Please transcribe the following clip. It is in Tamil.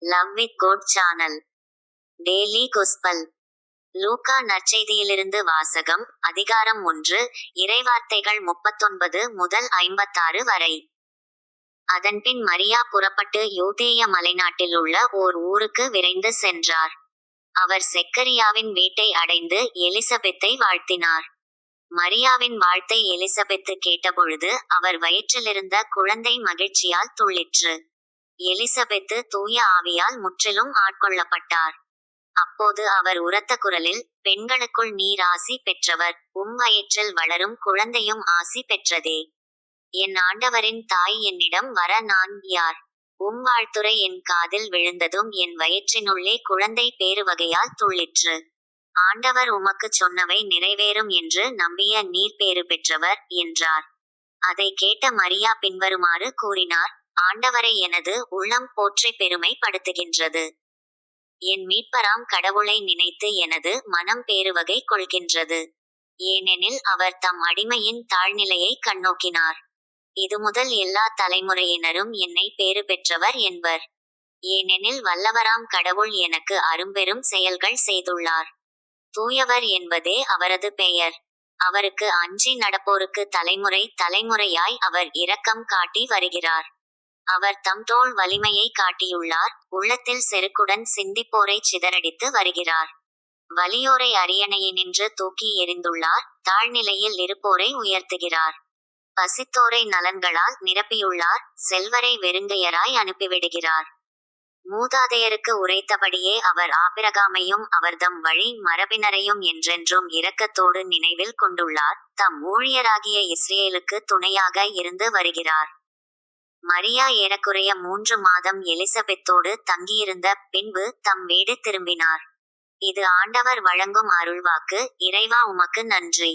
Love with God channel daily gospel லூக்கா நற்செய்தியிலிருந்து வாசகம். அதிகாரம் 1, இறைவார்த்தைகள் 39 முதல் 56 வரை. அதன்பின் மரியா புறப்பட்டு யூதேய மலைநாட்டில் உள்ள ஓர் ஊருக்கு விரைந்து சென்றார். அவர் செக்கரியாவின் வீட்டை அடைந்து எலிசபெத்தை வாழ்த்தினார். மரியாவின் வாழ்த்தை எலிசபெத்து கேட்டபொழுது அவர் வயிற்றிலிருந்த குழந்தை மகிழ்ச்சியால் துள்ளிற்று. எலிசபெத்து தூய ஆவியால் முற்றிலும் ஆட்கொள்ளப்பட்டார். அப்போது அவர் உரத்த குரலில், பெண்களுக்குள் நீர் ஆசி பெற்றவர், உம் வயிற்றில் வளரும் குழந்தையும் ஆசி பெற்றதே. என் ஆண்டவரின் தாய் என்னிடம் வர நான் யார்? உம் வாழ்த்துரை என் காதில் விழுந்ததும் என் வயிற்றினுள்ளே குழந்தை பேறுவகையால் துள்ளிற்று. ஆண்டவர் உமக்குச் சொன்னவை நிறைவேறும் என்று நம்பிய நீர் பேறு பெற்றவர் என்றார். அதை கேட்ட மரியா பின்வருமாறு கூறினார்: ஆண்டவரை எனது உள்ளம் போற்றி பெருமை படுத்துகின்றது. என் மீட்பராம் கடவுளை நினைத்து எனது மனம் பேறுவகை கொள்கின்றது. ஏனெனில் அவர் தம் அடிமையின் தாழ்நிலையை கண்ணோக்கினார். இதுமுதல் எல்லா தலைமுறையினரும் என்னை பேறு பெற்றவர் என்பர். ஏனெனில் வல்லவராம் கடவுள் எனக்கு அரும்பெரும் செயல்கள் செய்துள்ளார். தூயவர் என்பதே அவரது பெயர். அவருக்கு அஞ்சி நடப்போருக்கு தலைமுறை தலைமுறையாய் அவர் இரக்கம் காட்டி வருகிறார். அவர் தம் தோள் வலிமையை காட்டியுள்ளார். உள்ளத்தில் செருக்குடன் சிந்திப்போரைச் சிதறடித்து வருகிறார். வலியோரை அரியணையினின்று தூக்கி எறிந்துள்ளார். தாழ்நிலையில் இருப்போரை உயர்த்துகிறார். பசித்தோரை நலன்களால் நிரப்பியுள்ளார். செல்வரை வெறுங்கையராய் அனுப்பிவிடுகிறார். மூதாதையருக்கு உரைத்தபடியே அவர் ஆபிரகாமையும் அவர்தம் வழி மரபினரையும் என்றென்றும் இரக்கத்தோடு நினைவில் கொண்டுள்ளார். தம் ஊழியராகிய இஸ்ரேலுக்கு துணையாக இருந்து வருகிறார். மரியா ஏறக்குறைய 3 மாதம் எலிசபெத்தோடு தங்கியிருந்த பின்பு தம் வீடு திரும்பினார். இது ஆண்டவர் வழங்கும் அருள்வாக்கு. இறைவா உமக்கு நன்றி.